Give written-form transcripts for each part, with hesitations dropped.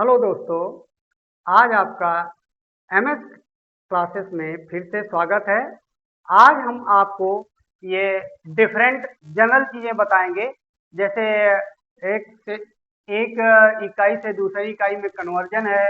Hello दोस्तों, आज आपका एमएस क्लासेस में फिर से स्वागत है। आज हम आपको ये डिफरेंट जनरल चीज़ें बताएंगे, जैसे एक से एक इकाई से दूसरी इकाई में कन्वर्जन है,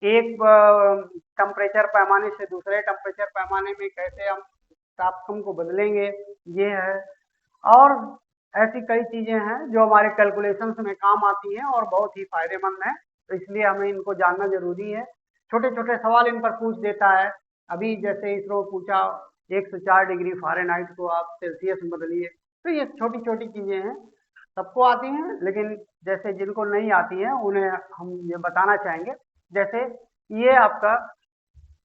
एक टेम्परेचर पैमाने से दूसरे टेम्परेचर पैमाने में कैसे हम तापक्रम को बदलेंगे, ये है। और ऐसी कई चीज़ें हैं जो हमारे कैलकुलेशंस में काम आती हैं और बहुत ही फायदेमंद हैं, तो इसलिए हमें इनको जानना जरूरी है। छोटे छोटे सवाल इन पर पूछ देता है। अभी जैसे इसरो पूछा 104 डिग्री फ़ारेनहाइट को आप सेल्सियस में बदलिए, तो ये छोटी छोटी चीज़ें हैं, सबको आती हैं, लेकिन जैसे जिनको नहीं आती हैं उन्हें हम ये बताना चाहेंगे। जैसे ये आपका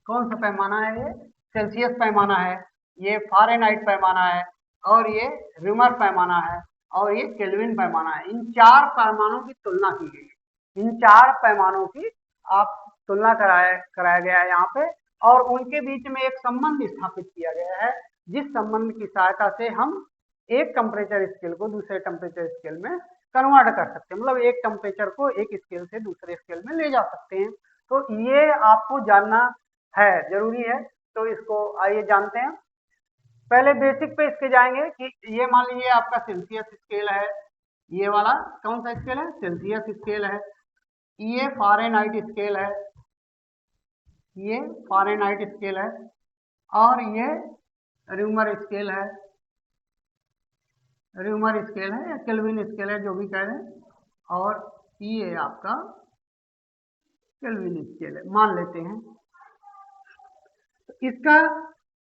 कौन सा पैमाना है? ये सेल्सियस पैमाना है, ये फ़ारेनहाइट पैमाना है, और ये र्यूमर पैमाना है, और ये केल्विन पैमाना है। इन चार पैमानों की तुलना की गई है। इन चार पैमानों की आप तुलना कराया गया है यहाँ पे, और उनके बीच में एक संबंध स्थापित किया गया है, जिस संबंध की सहायता से हम एक टेम्परेचर स्केल को दूसरे टेम्परेचर स्केल में कन्वर्ट कर सकते हैं, मतलब एक टेम्परेचर को एक स्केल से दूसरे स्केल में ले जा सकते हैं। तो ये आपको जानना है, जरूरी है। तो इसको आइए जानते हैं। पहले बेसिक पे इसके जाएंगे कि ये मान लीजिए आपका सेल्सियस स्केल है। ये वाला कौन सा स्केल है? सेल्सियस स्केल है। ये फ़ारेनहाइट स्केल है, ये फ़ारेनहाइट स्केल है, और ये र्यूमर स्केल है, र्यूमर स्केल है या केल्विन स्केल है, जो भी कह रहे हैं। और ये आपका केल्विन स्केल है, मान लेते हैं। इसका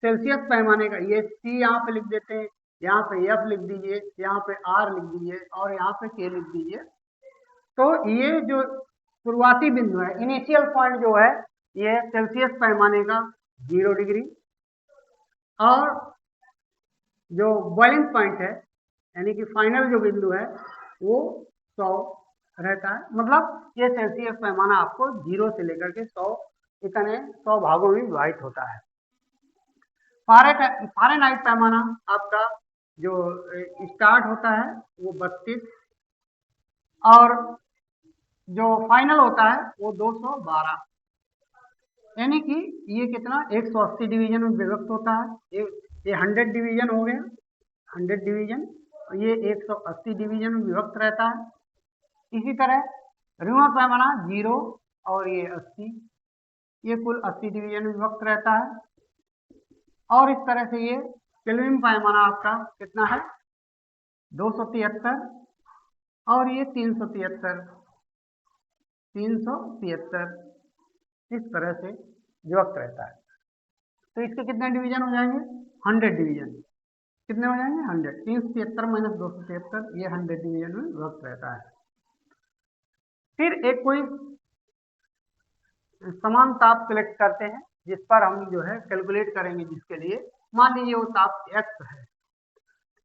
सेल्सियस पैमाने का ये सी यहाँ पे लिख देते हैं, यहाँ पे एफ लिख दीजिए, यहाँ पे आर लिख दीजिए, और यहाँ पे के लिख दीजिए। तो ये जो शुरुआती बिंदु है, इनिशियल पॉइंट जो है, ये सेल्सियस पैमाने का 0 डिग्री, और जो बॉइलिंग पॉइंट है यानी कि फाइनल जो बिंदु है वो 100 रहता है। मतलब ये सेल्सियस पैमाना आपको 0 से लेकर के 100 इतने 100 भागों में विभाजित होता है। फ़ारेनहाइट पैमाना आपका जो स्टार्ट होता है वो 32, और जो फाइनल होता है वो 212, यानी कि ये कितना 180 डिवीजन में विभक्त होता है। ये 100 डिवीजन हो गया, 100 डिवीजन, ये 180 डिवीजन में विभक्त रहता है। इसी तरह र्यूमर पैमाना 0 और ये 80, ये कुल 80 डिवीजन में विभक्त रहता है। और इस तरह से ये केल्विन पैमाना आपका कितना है? 273, और ये 373, 373 इस तरह से विभक्त रहता है। तो इसके कितने डिवीजन हो जाएंगे? 100 डिवीजन। कितने हो जाएंगे? 100। 373 माइनस 273, ये 100 डिवीजन में विभक्त रहता है। फिर एक कोई समान ताप सिलेक्ट करते हैं, जिस पर हम जो है कैलकुलेट करेंगे, जिसके लिए मान लीजिए वो ताप x है।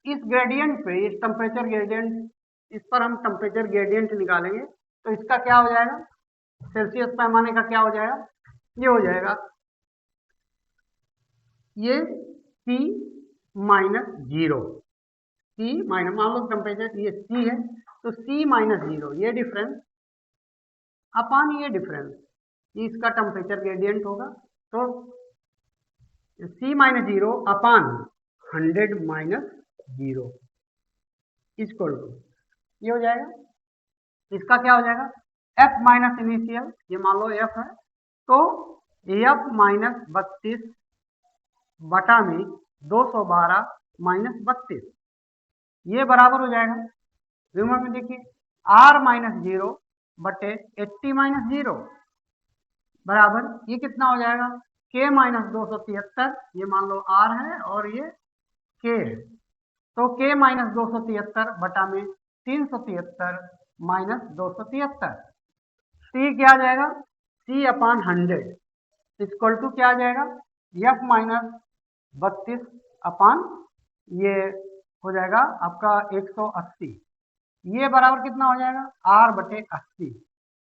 इस ग्रेडियंट पे, इस टेम्परेचर ग्रेडियंट, इस पर हम टेम्परेचर ग्रेडियंट निकालेंगे, तो इसका क्या हो जाएगा? सेल्सियस पैमाने का क्या हो जाएगा? ये हो जाएगा, ये C माइनस 0, C माइनस, मान लो टेम्परेचर ये C है, तो C माइनस 0, ये डिफरेंस अपान ये डिफरेंस, ये इसका टेम्परेचर ग्रेडियंट होगा। तो C minus 0 upon 100 minus 0 equal to, ये हो जाएगा। इसका क्या हो जाएगा? F माइनस इनिशियल, ये मान लो F है, तो F माइनस 32 बटा में 212 माइनस 32, ये बराबर हो जाएगा। र्यूमर में देखिए R माइनस 0 बटे 80 माइनस 0 बराबर, ये कितना हो जाएगा? K माइनस 273, ये मान लो R है और ये K है, तो K माइनस 273 बटा में 373 माइनस 273, C क्या आ जाएगा? C अपान 100 इक्वल टू क्या आ जाएगा? F माइनस 32 अपान ये हो जाएगा आपका 180, ये बराबर कितना हो जाएगा? R बटे 80,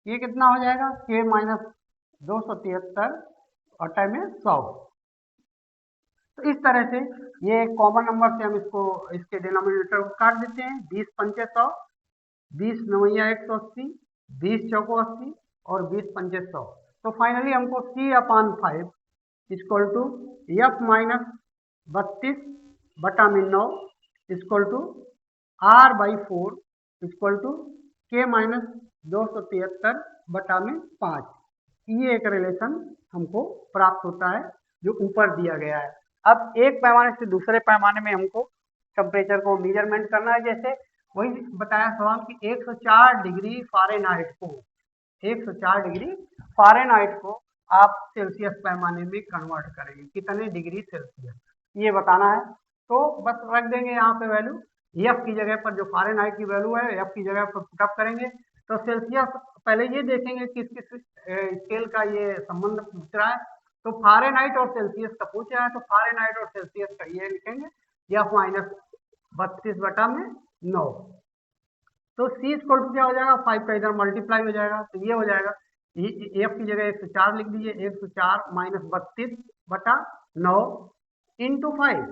ये कितना हो जाएगा? K माइनस 273 बटे में 100। तो इस तरह से ये कॉमन नंबर से हम इसको, इसके डिनोमिनेटर को काट देते हैं। 20 पंचे 100, 20 नवैया 180, 20 चौको 80, और 20 पंजे 100। तो फाइनली हमको C/5 equal to F minus 32/9 equal to R/4 equal to K minus 273/5 ये एक रिलेशन हमको प्राप्त होता है जो ऊपर दिया गया है। अब एक पैमाने से दूसरे पैमाने में हमको टेम्परेचर को मेजरमेंट करना है। जैसे वही बताया सवाल कि 104 डिग्री फ़ारेनहाइट को 104 डिग्री फ़ारेनहाइट को आप सेल्सियस पैमाने में कन्वर्ट करेंगे, कितने डिग्री सेल्सियस ये बताना है। तो बस रख देंगे यहाँ पे वैल्यू, एफ की जगह पर जो फ़ारेनहाइट की वैल्यू है एफ की जगह पर पुटअप करेंगे। तो सेल्सियस पहले ये देखेंगे किस किस स्केल का ये संबंध पूछ रहा है। तो फ़ारेनहाइट और सेल्सियस का पूछ रहा है, तो फ़ारेनहाइट और सेल्सियस का ये लिखेंगे एफ माइनस 32/9। तो C इक्वल टू क्या हो जाएगा, 5 का इधर मल्टीप्लाई हो जाएगा, तो ये हो जाएगा एफ की जगह 104 लिख दीजिए, 104 माइनस 32/9 इंटू 5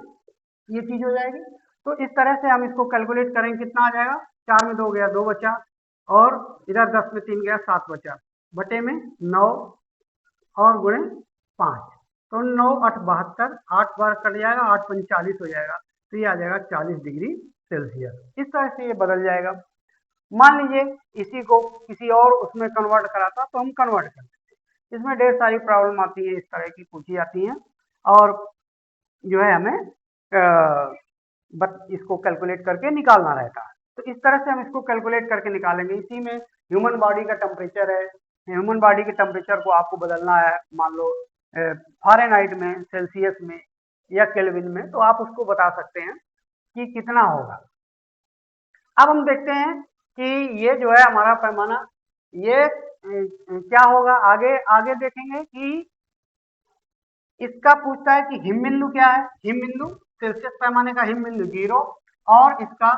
ये चीज हो जाएगी। तो इस तरह से हम इसको कैलकुलेट करेंगे, कितना आ जाएगा, 4 में 2 गया 2 बचा, और इधर 10 में 3 गया 7 बचा, बटे में 9 और गुणे 5, तो 9 8 72, 8 बार कट जाएगा, 8 5 40 हो जाएगा, तो ये आ जाएगा 40 डिग्री सेल्सियस। इस तरह से ये बदल जाएगा। मान लीजिए इसी को किसी और उसमें कन्वर्ट कराता तो हम कन्वर्ट करते हैं। इसमें ढेर सारी प्रॉब्लम आती है, इस तरह की पूछी जाती हैं, और जो है हमें इसको कैलकुलेट करके निकालना रहता है। तो इस तरह से हम इसको कैलकुलेट करके निकालेंगे। इसी में ह्यूमन बॉडी का टेम्परेचर है, ह्यूमन बॉडी के टेम्परेचर को आपको बदलना है, मान लो फ़ारेनहाइट में, सेल्सियस में या केल्विन में, तो आप उसको बता सकते हैं कि कितना होगा। अब हम देखते हैं कि ये जो है हमारा पैमाना, ये क्या होगा, आगे आगे देखेंगे कि इसका पूछता है कि हिम बिंदु क्या है। हिम बिंदु सेल्सियस पैमाने का हिम बिंदु 0 और इसका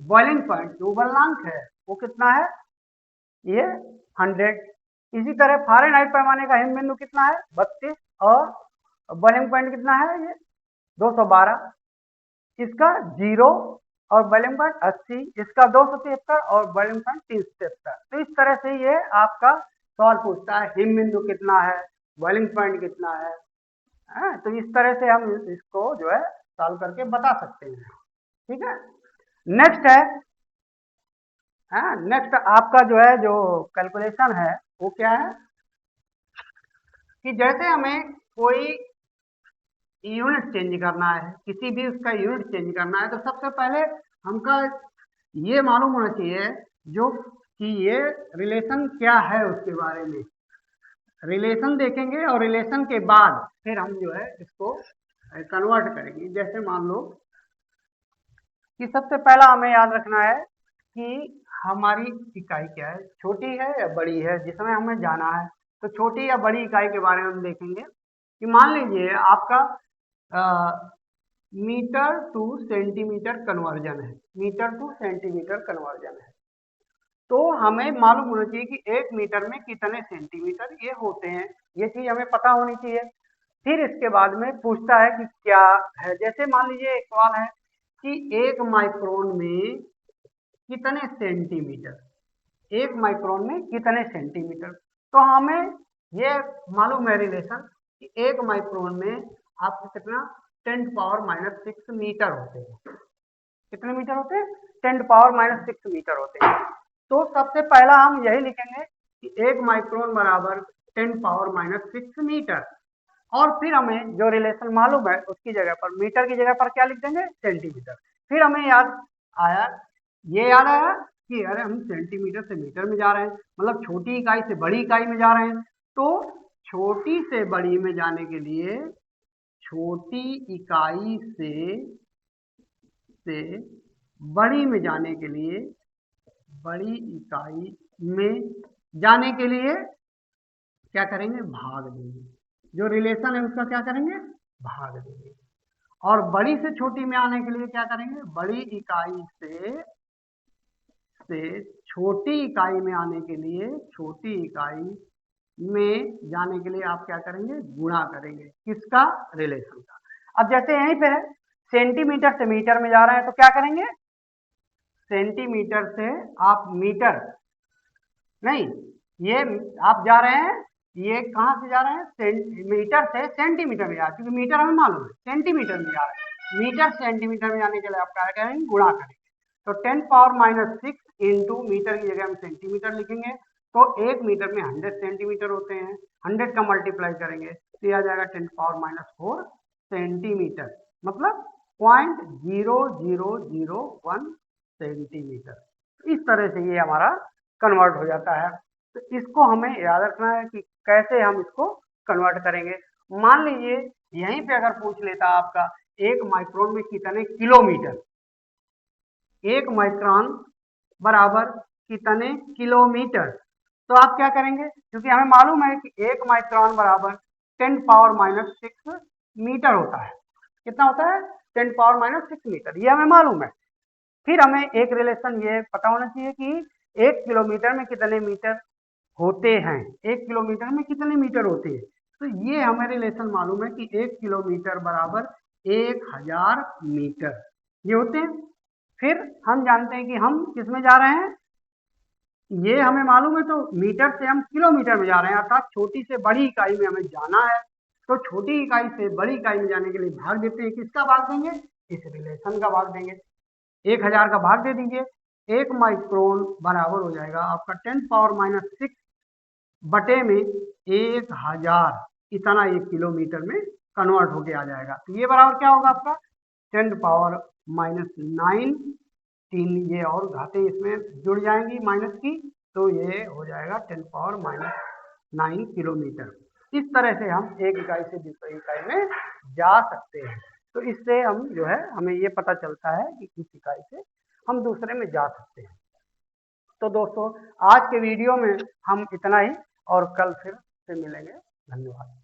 बॉइलिंग पॉइंट जो उबलनांक है वो कितना है, ये 100। इसी तरह फ़ारेनहाइट पैमाने का हिम बिंदु कितना है, 32, और बॉइलिंग पॉइंट कितना है, ये 212। इसका 0 और बॉइलिंग पॉइंट 80, इसका 273 और बॉइलिंग पॉइंट 373। तो इस तरह से ये आपका सवाल पूछता है हिम बिंदु कितना है, बॉइलिंग पॉइंट कितना है। तो इस तरह से हम इसको जो है सॉल्व करके बता सकते हैं। ठीक है, नेक्स्ट है, नेक्स्ट आपका जो है जो कैलकुलेशन है वो क्या है कि जैसे हमें कोई यूनिट चेंज करना है, किसी भी उसका यूनिट चेंज करना है, तो सबसे पहले हमका ये मालूम होना चाहिए जो कि ये रिलेशन क्या है उसके बारे में। रिलेशन देखेंगे और रिलेशन के बाद फिर हम जो है इसको कन्वर्ट करेंगे। जैसे मान लो कि सबसे पहला हमें याद रखना है कि हमारी इकाई क्या है, छोटी है या बड़ी है, जिसमें हमें जाना है। तो छोटी या बड़ी इकाई के बारे में हम देखेंगे कि मान लीजिए आपका मीटर टू सेंटीमीटर कन्वर्जन है, मीटर टू सेंटीमीटर कन्वर्जन है। तो हमें मालूम होना चाहिए कि 1 मीटर में कितने सेंटीमीटर ये होते हैं, ये चीज हमें पता होनी चाहिए। फिर इसके बाद में पूछता है कि क्या है, जैसे मान लीजिए एक सवाल है कि 1 माइक्रोन में कितने सेंटीमीटर, 1 माइक्रोन में कितने सेंटीमीटर। तो हमें ये मालूम है रिलेशन कि 1 माइक्रोन में आपको कितना 10⁻⁻6 मीटर होते हैं। कितने मीटर होते हैं, 10⁻⁻6 मीटर होते हैं। तो सबसे पहला हम यही लिखेंगे कि 1 माइक्रोन बराबर 10⁻⁻6 मीटर, और फिर हमें जो रिलेशन मालूम है उसकी जगह पर, मीटर की जगह पर क्या लिख देंगे, सेंटीमीटर। फिर हमें याद आया कि अरे हम सेंटीमीटर से मीटर में जा रहे हैं, मतलब छोटी इकाई से बड़ी इकाई में जा रहे हैं। तो छोटी से बड़ी में जाने के लिए, छोटी इकाई से बड़ी में जाने के लिए, बड़ी इकाई में जाने के लिए क्या करेंगे, भाग देंगे। जो रिलेशन है उसका क्या करेंगे, भाग देंगे। और बड़ी से छोटी में आने के लिए क्या करेंगे, बड़ी इकाई से छोटी इकाई में आने के लिए, छोटी इकाई में जाने के लिए आप क्या करेंगे, गुणा करेंगे। किसका, रिलेशन का। अब जैसे यहीं पे है सेंटीमीटर से मीटर में जा रहे हैं तो क्या करेंगे, सेंटीमीटर से आप मीटर नहीं, ये आप जा रहे हैं, ये कहाँ से जा रहे हैं, मीटर से सेंटीमीटर में जा रहे हैं, क्योंकि मीटर हमें मालूम है, सेंटीमीटर में जा रहे हैं। मीटर सेंटीमीटर में जाने के लिए आप क्या करेंगे, गुणा करेंगे। तो 10⁻⁻6 इंटू मीटर की जगह हम सेंटीमीटर लिखेंगे। तो 1 मीटर में 100 सेंटीमीटर होते हैं, 100 का मल्टीप्लाई करेंगे तो यह आ जाएगा 10⁻⁴ सेंटीमीटर, मतलब 0.0001 सेंटीमीटर। इस तरह से ये हमारा कन्वर्ट हो जाता है। तो इसको हमें याद रखना है कि कैसे हम इसको कन्वर्ट करेंगे। मान लीजिए यहीं पे अगर पूछ लेता आपका 1 माइक्रोन में कितने किलोमीटर, 1 माइक्रोन बराबर कितने किलोमीटर, तो आप क्या करेंगे, क्योंकि हमें मालूम है कि 1 माइक्रोन बराबर 10⁻⁻6 मीटर होता है। कितना होता है, 10⁻⁻6 मीटर, ये हमें मालूम है। फिर हमें एक रिलेशन ये पता होना चाहिए कि 1 किलोमीटर में कितने मीटर होते हैं, 1 किलोमीटर में कितने मीटर होते हैं। तो ये हमें रिलेशन मालूम है कि 1 किलोमीटर बराबर 1000 मीटर ये होते हैं। फिर हम जानते हैं कि हम किस में जा रहे हैं, ये हमें मालूम है, तो मीटर से हम किलोमीटर में जा रहे हैं, अर्थात छोटी से बड़ी इकाई में हमें जाना है। तो छोटी इकाई से बड़ी इकाई में जाने के लिए भाग देते हैं, किसका भाग देंगे, इस रिलेशन का भाग देंगे। 1000 का भाग दे दीजिए, 1 माइक्रोन बराबर हो जाएगा आपका 10⁻⁻6 बटे में 1000, इतना 1 किलोमीटर में कन्वर्ट होके आ जाएगा। तो ये बराबर क्या होगा आपका 10⁻⁹, 3 ये और घातें इसमें जुड़ जाएंगी माइनस की, तो ये हो जाएगा 10⁻⁹ किलोमीटर। इस तरह से हम एक इकाई से दूसरी इकाई में जा सकते हैं। तो इससे हम जो है हमें ये पता चलता है कि इस इकाई से हम दूसरे में जा सकते हैं। तो दोस्तों आज के वीडियो में हम इतना ही, और कल फिर से मिलेंगे। धन्यवाद।